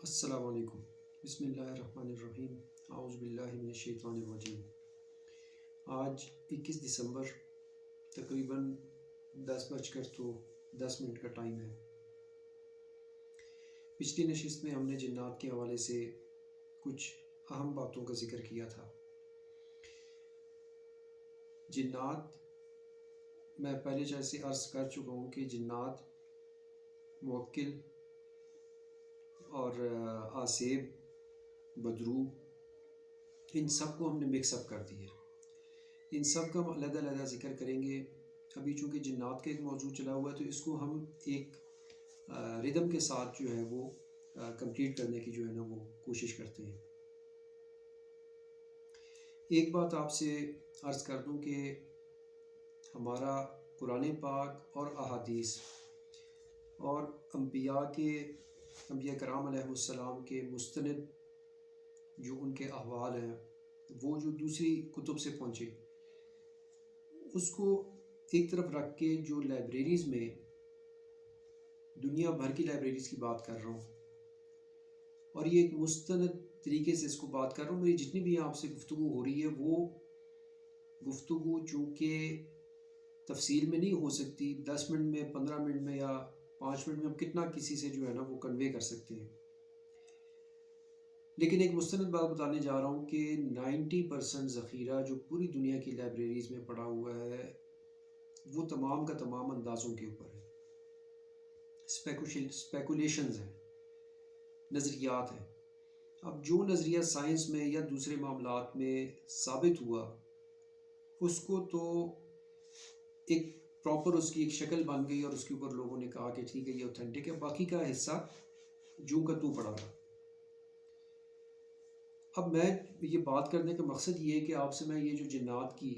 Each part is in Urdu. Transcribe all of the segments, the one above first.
السلام علیکم۔ بسم اللہ الرحمن الرحیم۔ اعوذ باللہ من الشیطان الرجیم۔ آج 21 دسمبر، تقریباً 10:10 کا ٹائم ہے۔ پچھلی نشست میں ہم نے جنات کے حوالے سے کچھ اہم باتوں کا ذکر کیا تھا۔ جنات، میں پہلے جیسے عرض کر چکا ہوں کہ جنات موکل اور آسیب، بدرو، ان سب کو ہم نے مکس اپ کر دیا۔ ان سب کا ہم علیحدہ علیحدہ ذکر کریں گے۔ ابھی چونکہ جنات کا ایک موضوع چلا ہوا ہے تو اس کو ہم ایک ردم کے ساتھ جو ہے وہ کمپلیٹ کرنے کی جو ہے نا وہ کوشش کرتے ہیں۔ ایک بات آپ سے عرض کر دوں کہ ہمارا قرآن پاک اور احادیث اور انبیاء کرام علیہ السلام کے مستند جو ان کے احوال ہیں، وہ جو دوسری کتب سے پہنچے، اس کو ایک طرف رکھ کے جو لائبریریز میں، دنیا بھر کی لائبریریز کی بات کر رہا ہوں، اور یہ ایک مستند طریقے سے اس کو بات کر رہا ہوں۔ میری جتنی بھی آپ سے گفتگو ہو رہی ہے وہ گفتگو چونکہ تفصیل میں نہیں ہو سکتی، 10 منٹ میں، 15 منٹ میں یا 5 منٹ میں ہم کتنا کسی سے جو ہے نا وہ کنوے کر سکتے ہیں۔ لیکن ایک مستند بات بتانے جا رہا ہوں کہ 90% ذخیرہ جو پوری دنیا کی لائبریریز میں پڑا ہوا ہے وہ تمام کا تمام اندازوں کے اوپر ہے، اسپیکولیشنز ہیں، نظریات ہیں۔ اب جو نظریہ سائنس میں یا دوسرے معاملات میں ثابت ہوا، اس کو تو ایک پراپر اس کی ایک شکل بن گئی اور اس کے اوپر لوگوں نے کہا کہ ٹھیک ہے یہ اوتھینٹک ہے، باقی کا حصہ جو کا تو پڑا رہا۔ اب میں یہ بات کرنے کا مقصد یہ ہے کہ آپ سے میں یہ جو جنات کی،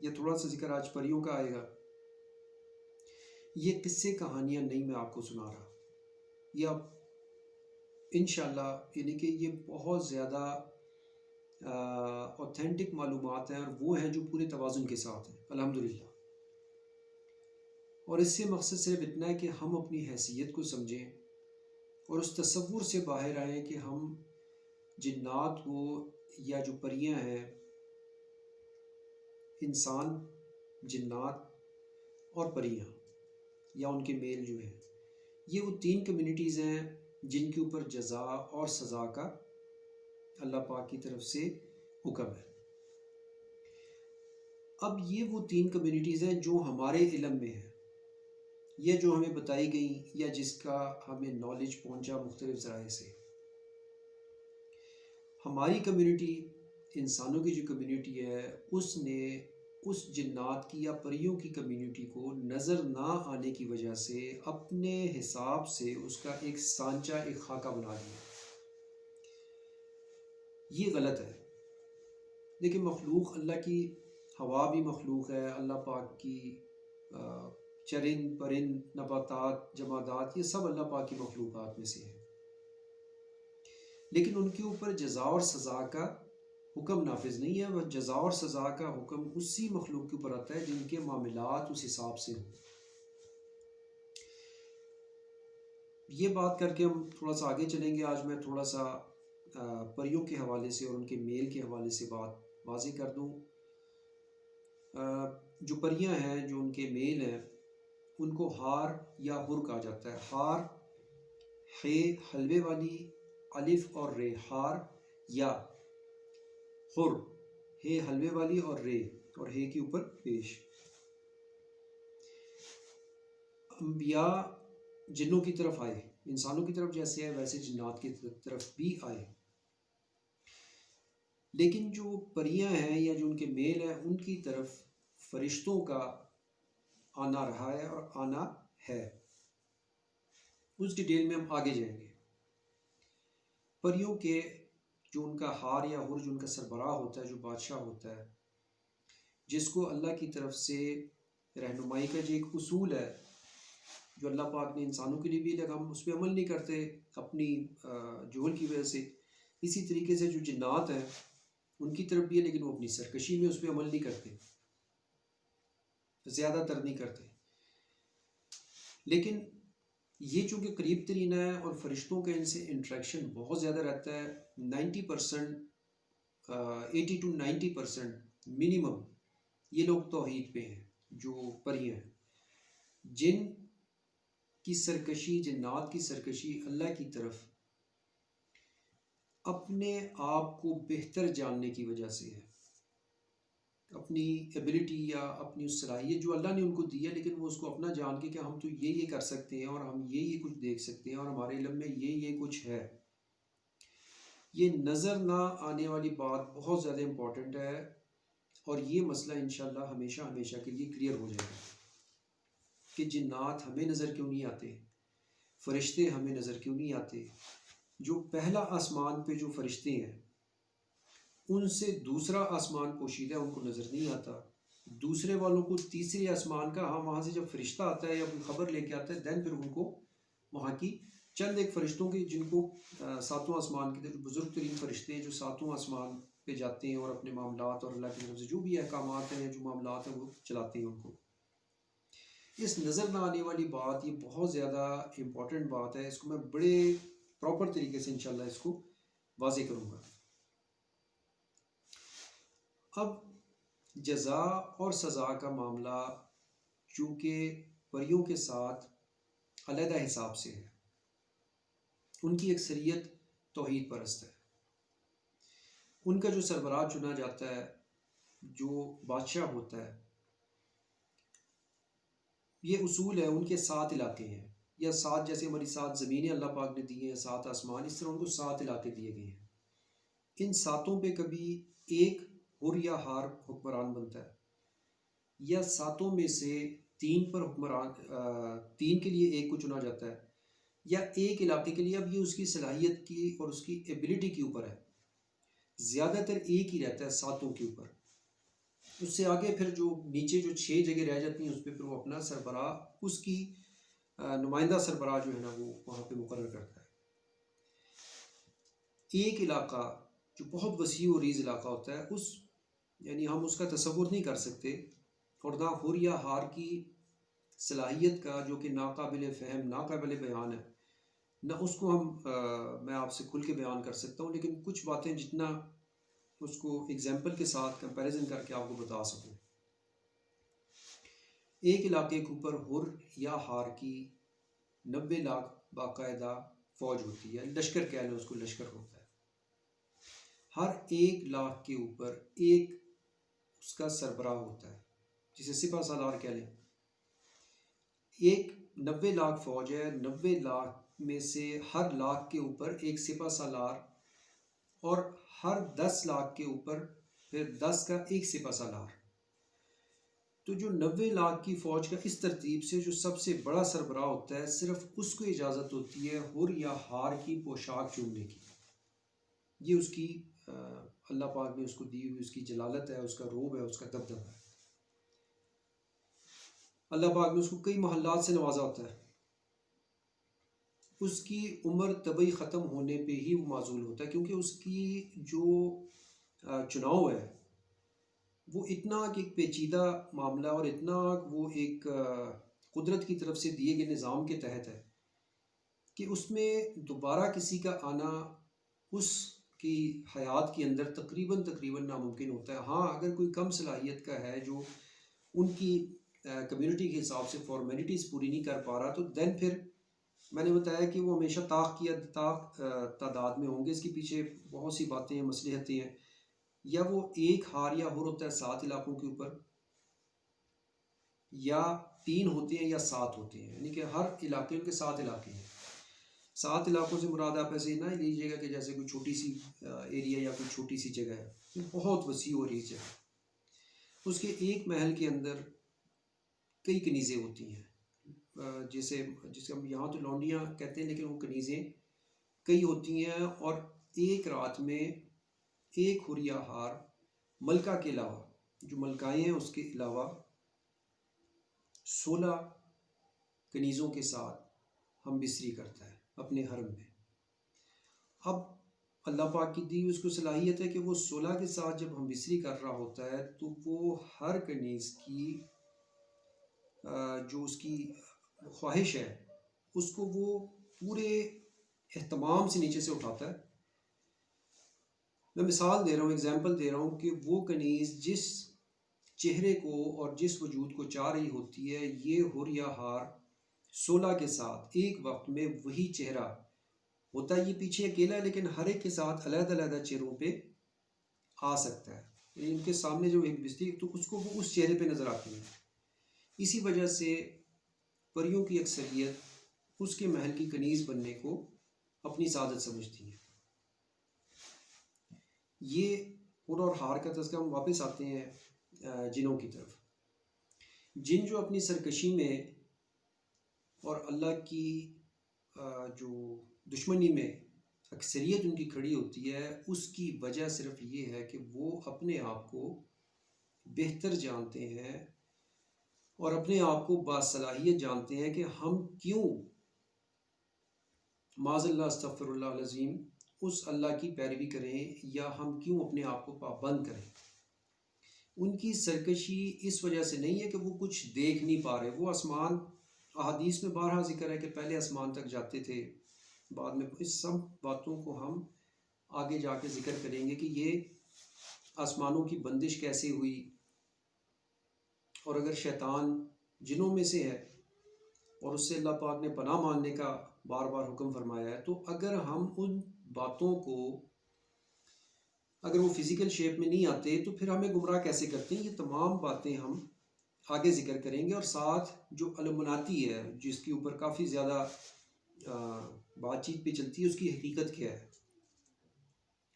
یہ تھوڑا سا ذکر آج پریوں کا آئے گا، یہ قصے کہانیاں نہیں میں آپ کو سنا رہا، یہ اب انشاءاللہ یعنی کہ یہ بہت زیادہ اوتھینٹک معلومات ہیں، اور وہ ہیں جو پورے توازن کے ساتھ ہیں الحمدللہ۔ اور اس سے مقصد صرف اتنا ہے کہ ہم اپنی حیثیت کو سمجھیں اور اس تصور سے باہر آئیں کہ ہم جنات ہو یا جو پریاں ہیں، انسان، جنات اور پریاں یا ان کے میل جو ہیں، یہ وہ 3 کمیونٹیز ہیں جن کے اوپر جزا اور سزا کا اللہ پاک کی طرف سے حکم ہے۔ اب یہ وہ 3 کمیونٹیز ہیں جو ہمارے علم میں ہیں، یا جو ہمیں بتائی گئیں، یا جس کا ہمیں نالج پہنچا مختلف ذرائع سے۔ ہماری کمیونٹی، انسانوں کی جو کمیونٹی ہے، اس نے اس جنات کی یا پریوں کی کمیونٹی کو نظر نہ آنے کی وجہ سے اپنے حساب سے اس کا ایک سانچہ، ایک خاکہ بنا دیا۔ یہ غلط ہے۔ لیکن مخلوق، اللہ کی ہوا بھی مخلوق ہے، اللہ پاک کی چرند پرند، نباتات، جمادات، یہ سب اللہ پاک کی مخلوقات میں سے ہیں، لیکن ان کے اوپر جزا اور سزا کا حکم نافذ نہیں ہے۔ وہ جزا اور سزا کا حکم اسی مخلوق کے اوپر آتا ہے جن کے معاملات اس حساب سے ہوں۔ یہ بات کر کے ہم تھوڑا سا آگے چلیں گے۔ آج میں تھوڑا سا پریوں کے حوالے سے اور ان کے میل کے حوالے سے بات واضح کر دوں۔ جو پریاں ہیں، جو ان کے میل ہیں، ان کو ہار یا ہر کہا جاتا ہے۔ ہار، ہے حلوے والی، الف اور رے، ہار، یا ہر، ہے حلوے والی اور رے، اور ہے کے اوپر پیش۔ انبیاء جنوں کی طرف آئے، انسانوں کی طرف جیسے آئے ویسے جنات کی طرف بھی آئے، لیکن جو پریاں ہیں یا جو ان کے میل ہیں، ان کی طرف فرشتوں کا آنا رہا ہے اور آنا ہے۔ اس ڈیٹیل میں ہم آگے جائیں گے۔ پریوں کے جو ان کا ہار یا ہر، جو ان کا سربراہ ہوتا ہے، جو بادشاہ ہوتا ہے، جس کو اللہ کی طرف سے رہنمائی کا جو ایک اصول ہے جو اللہ پاک نے انسانوں کے لیے بھی لگا، ہم اس پہ عمل نہیں کرتے اپنی جہل کی وجہ سے، اسی طریقے سے جو جنات ہیں ان کی طرف بھی ہے، لیکن وہ اپنی سرکشی میں اس پہ عمل نہیں کرتے، زیادہ تر نہیں کرتے۔ لیکن یہ چونکہ قریب ترین ہے اور فرشتوں کا ان سے انٹریکشن بہت زیادہ رہتا ہے، 90%، 80 to 90% منیمم یہ لوگ توحید پہ ہیں جو پری ہیں. جن کی سرکشی، جنات کی سرکشی اللہ کی طرف اپنے آپ کو بہتر جاننے کی وجہ سے ہے، اپنی ایبلٹی یا اپنی اس صلاحیت جو اللہ نے ان کو دی ہے، لیکن وہ اس کو اپنا جان کے کہ ہم تو یہ کر سکتے ہیں اور ہم یہ کچھ دیکھ سکتے ہیں اور ہمارے علم میں یہ کچھ ہے. یہ نظر نہ آنے والی بات بہت زیادہ امپورٹنٹ ہے، اور یہ مسئلہ انشاءاللہ ہمیشہ ہمیشہ کے لیے کلیئر ہو جائے گا کہ جنات ہمیں نظر کیوں نہیں آتے، فرشتے ہمیں نظر کیوں نہیں آتے. جو پہلا آسمان پہ جو فرشتے ہیں ان سے دوسرا آسمان پوشیدہ ہے، ان کو نظر نہیں آتا. دوسرے والوں کو تیسرے آسمان کا، ہاں وہاں سے جب فرشتہ آتا ہے یا کوئی خبر لے کے آتا ہے، دین پھر ان کو وہاں کی چند ایک فرشتوں کے جن کو ساتواں آسمان کے بزرگ ترین فرشتے ہیں جو ساتواں آسمان پہ جاتے ہیں اور اپنے معاملات اور اللہ کی طرف سے جو بھی احکامات ہیں، جو معاملات ہیں، وہ چلاتے ہیں ان کو. اس نظر نہ آنے والی بات یہ بہت زیادہ امپورٹنٹ بات ہے، اس کو میں بڑے پراپر طریقے سے انشاءاللہ اس کو واضح کروں گا. اب جزا اور سزا کا معاملہ چونکہ پریوں کے ساتھ علیحدہ حساب سے ہے، ان کی اکثریت توحید پرست ہے. ان کا جو سربراہ چنا جاتا ہے، جو بادشاہ ہوتا ہے، یہ اصول ہے. ان کے 7 علاقے ہیں، یا 7 جیسے ہماری 7 زمینیں اللہ پاک نے دی ہیں، 7 آسمان، اس طرح ان کو 7 علاقے دیے گئے ہیں. ان 7 پہ کبھی ایک حر یا ہار حکمران بنتا ہے، یا 7 میں سے 3 پر حکمران، 3 کے لیے ایک کو چنا جاتا ہے، یا ایک علاقے کے لیے. اب یہ اس کی صلاحیت کی اور اس کی ایبلٹی کے اوپر ہے. زیادہ تر ایک ہی رہتا ہے 7 کے اوپر. اس سے آگے پھر جو نیچے جو 6 جگہ رہ جاتی ہیں اس پہ پھر وہ اپنا سربراہ، اس کی نمائندہ سربراہ جو ہے نا وہ وہاں پہ مقرر کرتا ہے. ایک علاقہ جو بہت وسیع و ریز علاقہ ہوتا ہے، اس یعنی ہم اس کا تصور نہیں کر سکتے، اور نہ حر یا ہار کی صلاحیت کا جو کہ ناقابل فہم، ناقابل بیان ہے، نہ اس کو میں آپ سے کھل کے بیان کر سکتا ہوں. لیکن کچھ باتیں جتنا اس کو ایگزامپل کے ساتھ کمپیریزن کر کے آپ کو بتا سکوں. ایک علاقے کے اوپر حر یا ہار کی 90 لاکھ باقاعدہ فوج ہوتی ہے، لشکر کہہ لیں اس کو، لشکر ہوتا ہے. ہر 1 لاکھ کے اوپر ایک اس کا سربراہ ہوتا ہے، جسے سپہ سالار کہہ لیں. ایک 90 لاکھ فوج ہے، 90 لاکھ میں سے ہر لاکھ کے اوپر ایک سپہ سالار، اور ہر 10 لاکھ کے اوپر پھر 10 کا ایک سپہ سالار. تو جو 90 لاکھ کی فوج کا اس ترتیب سے جو سب سے بڑا سربراہ ہوتا ہے، صرف اس کو اجازت ہوتی ہے حر یا ہار کی پوشاک چننے کی. یہ اس کی اللہ پاک نے اس کو دی ہوئی اس کی جلالت ہے، اس کا روب ہے، اس کا دبدبہ ہے. اللہ پاک نے اس کو کئی محلات سے نوازا ہوتا ہے. اس کی عمر طبعی ختم ہونے پہ ہی وہ معزول ہوتا ہے، کیونکہ اس کی جو چناؤ ہے وہ اتنا ایک پیچیدہ معاملہ اور اتنا وہ ایک قدرت کی طرف سے دیے گئے نظام کے تحت ہے کہ اس میں دوبارہ کسی کا آنا اس کی حیات کے اندر تقریباً ناممکن ہوتا ہے. ہاں اگر کوئی کم صلاحیت کا ہے جو ان کی کمیونٹی کے حساب سے فارمیلٹیز پوری نہیں کر پا رہا، تو دین پھر میں نے بتایا کہ وہ ہمیشہ طاق تعداد میں ہوں گے. اس کے پیچھے بہت سی باتیں ہیں، مصلحتیں ہیں. یا وہ ایک ہار یا حر ہوتا ہے 7 علاقوں کے اوپر، یا 3 ہوتے ہیں یا 7 ہوتے ہیں، یعنی کہ ہر علاقے کے 7 علاقے ہیں. 7 علاقوں سے مراد آپ ایسے نہ لیجیے گا کہ جیسے کوئی چھوٹی سی ایریا یا کوئی چھوٹی سی جگہ ہے، یہ بہت وسیع و ریچ ہے. اس کے ایک محل کے اندر کئی کنیزیں ہوتی ہیں، جسے ہم یہاں تو لونڈیاں کہتے ہیں، لیکن وہ کنیزیں کئی ہوتی ہیں. اور ایک رات میں ایک حر یا ہار ملکہ کے علاوہ، جو ملکائیں ہیں اس کے علاوہ 16 کنیزوں کے ساتھ ہم بستری کرتا ہے اپنے حرم میں. اب اللہ پاک کی دی اس کو صلاحیت ہے کہ وہ 16 کے ساتھ جب ہم بستری کر رہا ہوتا ہے تو وہ ہر کنیز کی جو اس کی خواہش ہے اس کو وہ پورے اہتمام سے نیچے سے اٹھاتا ہے. میں مثال دے رہا ہوں، ایگزامپل دے رہا ہوں کہ وہ کنیز جس چہرے کو اور جس وجود کو چاہ رہی ہوتی ہے، یہ حر یا ہار 16 کے ساتھ ایک وقت میں وہی چہرہ ہوتا ہے. یہ پیچھے اکیلا ہے لیکن ہر ایک کے ساتھ علیحدہ علیحدہ چہروں پہ آ سکتا ہے. یعنی ان کے سامنے جو ایک بستی تو اس کو وہ اس چہرے پہ نظر آتی ہے. اسی وجہ سے پریوں کی اکثریت اس کے محل کی کنیز بننے کو اپنی سعادت سمجھتی ہیں. یہ حر اور ہار کا تذکرہ. ہم واپس آتے ہیں جنوں کی طرف. جن جو اپنی سرکشی میں اور اللہ کی جو دشمنی میں اکثریت ان کی کھڑی ہوتی ہے، اس کی وجہ صرف یہ ہے کہ وہ اپنے آپ کو بہتر جانتے ہیں اور اپنے آپ کو باصلاحیت جانتے ہیں کہ ہم کیوں معاذ اللہ استغفر اللہ العظیم اس اللہ کی پیروی کریں، یا ہم کیوں اپنے آپ کو پابند کریں. ان کی سرکشی اس وجہ سے نہیں ہے کہ وہ کچھ دیکھ نہیں پا رہے. وہ آسمان، احادیث میں بارہا ذکر ہے کہ پہلے آسمان تک جاتے تھے، بعد میں اس سب باتوں کو ہم آگے جا کے ذکر کریں گے کہ یہ آسمانوں کی بندش کیسے ہوئی. اور اگر شیطان جنوں میں سے ہے اور اس سے اللہ پاک نے پناہ ماننے کا بار بار حکم فرمایا ہے، تو اگر ہم ان باتوں کو، اگر وہ فزیکل شیپ میں نہیں آتے تو پھر ہمیں گمراہ کیسے کرتے ہیں. یہ تمام باتیں ہم آگے ذکر کریں گے. اور ساتھ جو علمناتی ہے جس کے اوپر کافی زیادہ بات چیت پہ چلتی ہے، اس کی حقیقت کیا ہے،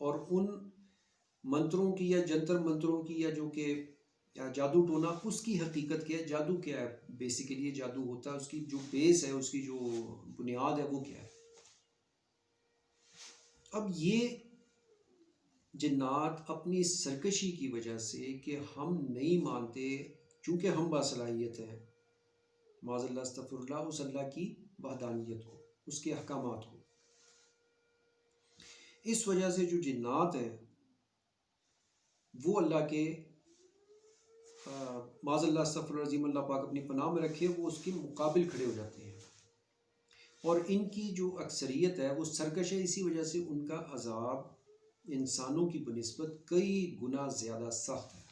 اور ان منتروں کی یا جنتر منتروں کی یا جو کہ جادو ٹونا، اس کی حقیقت کیا ہے. جادو کیا ہے، بیسیکلی جادو ہوتا ہے، اس کی جو بیس ہے، اس کی جو بنیاد ہے وہ کیا ہے. اب یہ جنات اپنی سرکشی کی وجہ سے کہ ہم نہیں مانتے، چونکہ ہم باصلاحیت ہیں معاذ اللہ استغفر اللہ اس اللہ کی وحدانیت کو، اس کے احکامات کو، اس وجہ سے جو جنات ہیں وہ اللہ کے معاذ اللہ استغفر العظیم اللہ پاک اپنی پناہ میں رکھے، وہ اس کے مقابل کھڑے ہو جاتے ہیں. اور ان کی جو اکثریت ہے وہ سرکش ہے. اسی وجہ سے ان کا عذاب انسانوں کی بنسبت کئی گنا زیادہ سخت ہے.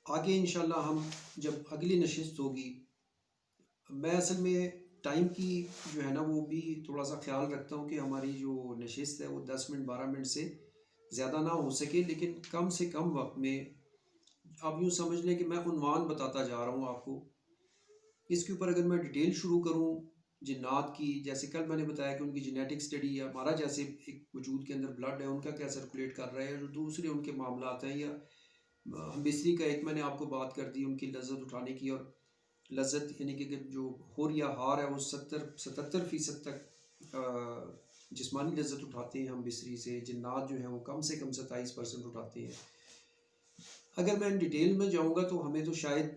آگے انشاءاللہ ہم جب اگلی نشست ہوگی، میں اصل میں ٹائم کی جو ہے نا وہ بھی تھوڑا سا خیال رکھتا ہوں کہ ہماری جو نشست ہے وہ 10 منٹ 12 منٹ سے زیادہ نہ ہو سکے، لیکن کم سے کم وقت میں آپ یوں سمجھ لیں کہ میں عنوان بتاتا جا رہا ہوں آپ کو. اس کے اوپر اگر میں ڈیٹیل شروع کروں جنات کی، جیسے کل میں نے بتایا کہ ان کی جینیٹک سٹڈی، یا ہمارا جیسے ایک وجود کے اندر بلڈ ہے ان کا کیا سرکولیٹ کر رہا ہے، جو دوسرے ان کے معاملات ہیں، یا بستری کا ایک میں نے آپ کو بات کر دی ان کی لذت اٹھانے کی. اور لذت یعنی کہ جو حر یا ہار ہے وہ 77% تک جسمانی لذت اٹھاتے ہیں ہم بستری سے. جنات جو ہیں وہ کم سے کم 27% اٹھاتے ہیں. اگر میں ان ڈیٹیل میں جاؤں گا تو ہمیں تو شاید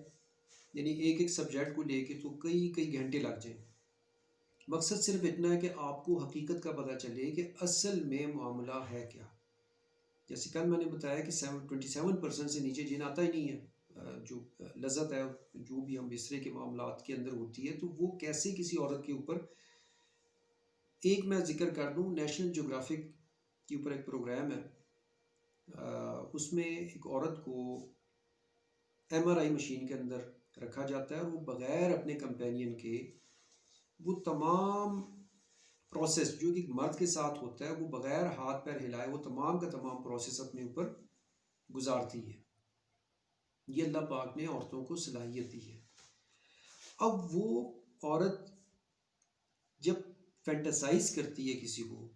یعنی ایک سبجیکٹ کو لے کے تو کئی گھنٹے لگ جائیں. مقصد صرف اتنا ہے کہ آپ کو حقیقت کا پتہ چلے کہ اصل میں معاملہ ہے کیا. جیسے کل میں نے بتایا کہ 27% سے نیچے جن آتا ہی نہیں ہے. جو لذت ہے جو بھی ہم بسترے کے معاملات کے اندر ہوتی ہے، تو وہ کیسے کسی عورت کے اوپر، ایک میں ذکر کر دوں، نیشنل جیوگرافک کے اوپر ایک پروگرام ہے، اس میں ایک عورت کو MRI مشین کے اندر رکھا جاتا ہے، اور وہ بغیر اپنے کمپینین کے وہ تمام پروسیس جو کہ مرد کے ساتھ ہوتا ہے، وہ بغیر ہاتھ پیر ہلائے وہ تمام کا تمام پروسیس اپنے اوپر گزارتی ہے. یہ اللہ پاک نے عورتوں کو صلاحیت دی ہے. اب وہ عورت جب فینٹاسائز کرتی ہے کسی کو،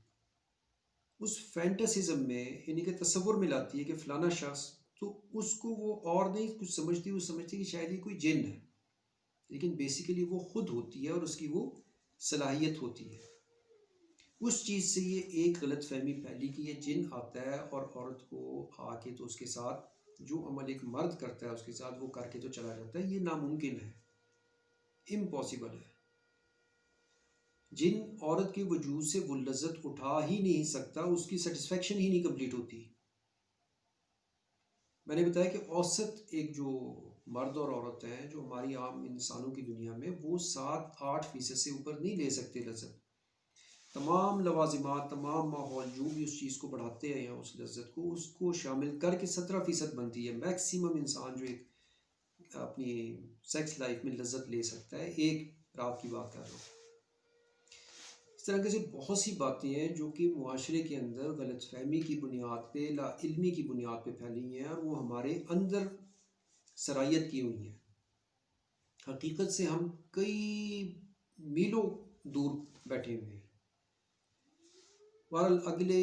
اس فینٹاسزم میں یعنی کہ تصور میں لاتی ہے کہ فلانا شخص، تو اس کو وہ اور نہیں کچھ سمجھتی، وہ سمجھتی کہ شاید یہ کوئی جن ہے، لیکن بیسیکلی وہ خود ہوتی ہے اور اس کی وہ صلاحیت ہوتی ہے. اس چیز سے یہ ایک غلط فہمی پھیلی کہ یہ جن آتا ہے اور عورت کو آ کے تو اس کے ساتھ جو عمل ایک مرد کرتا ہے اس کے ساتھ وہ کر کے تو چلا جاتا ہے. یہ ناممکن ہے، امپاسبل ہے. جن عورت کے وجود سے وہ لذت اٹھا ہی نہیں سکتا، اس کی سیٹسفیکشن ہی نہیں کمپلیٹ ہوتی. میں نے بتایا کہ اوسط ایک جو مرد اور عورت ہیں جو ہماری عام انسانوں کی دنیا میں، وہ 7-8% سے اوپر نہیں لے سکتے لذت۔ تمام لوازمات، تمام ماحول جو بھی اس چیز کو بڑھاتے ہیں اس لذت کو، اس کو شامل کر کے 17% بنتی ہے میکسیمم انسان جو ایک اپنی سیکس لائف میں لذت لے سکتا ہے۔ ایک رات کی بات کر رہا ہوں۔ اس طرح سے بہت سی باتیں ہیں جو کہ معاشرے کے اندر غلط فہمی کی بنیاد پہ، لا علمی کی بنیاد پہ پھیلی ہیں، اور وہ ہمارے اندر سرایت کی ہوئی ہیں۔ حقیقت سے ہم کئی میلوں دور بیٹھے ہوئے ہیں۔ بہرحال اگلے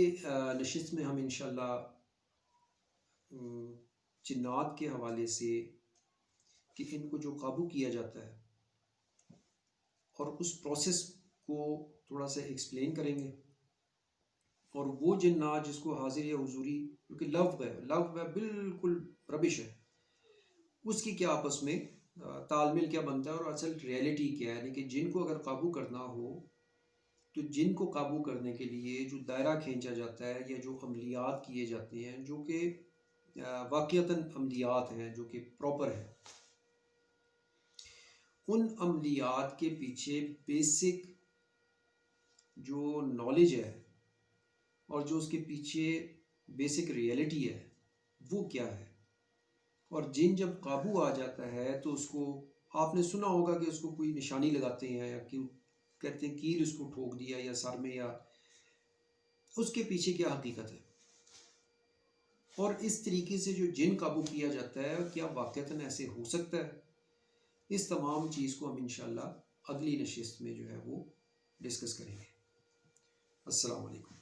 نشست میں ہم انشاءاللہ جنات کے حوالے سے کہ ان کو جو قابو کیا جاتا ہے اور اس پروسیس کو تھوڑا سا ایکسپلین کریں گے، اور وہ جنات جس کو حاضر یا حضوری، کیونکہ لفظ ہے بالکل ربش ہے، اس کی کیا آپس میں تال میل کیا بنتا ہے اور اصل ریئلٹی کیا ہے۔ یعنی کہ جن کو اگر قابو کرنا ہو تو جن کو قابو کرنے کے لیے جو دائرہ کھینچا جاتا ہے یا جو عملیات کیے جاتے ہیں، جو کہ واقعتاً عملیات ہیں جو کہ پراپر ہیں، ان عملیات کے پیچھے بیسک جو نالج ہے اور جو اس کے پیچھے بیسک ریئلٹی ہے وہ کیا ہے۔ اور جن جب قابو آ جاتا ہے تو اس کو آپ نے سنا ہوگا کہ اس کو کوئی نشانی لگاتے ہیں یا کہتے ہیں کیل اس کو ٹھوک دیا یا سر میں، یا اس کے پیچھے کیا حقیقت ہے، اور اس طریقے سے جو جن قابو کیا جاتا ہے کیا واقعتاً ایسے ہو سکتا ہے۔ اس تمام چیز کو ہم انشاءاللہ اگلی نشست میں جو ہے وہ ڈسکس کریں گے۔ السلام علیکم۔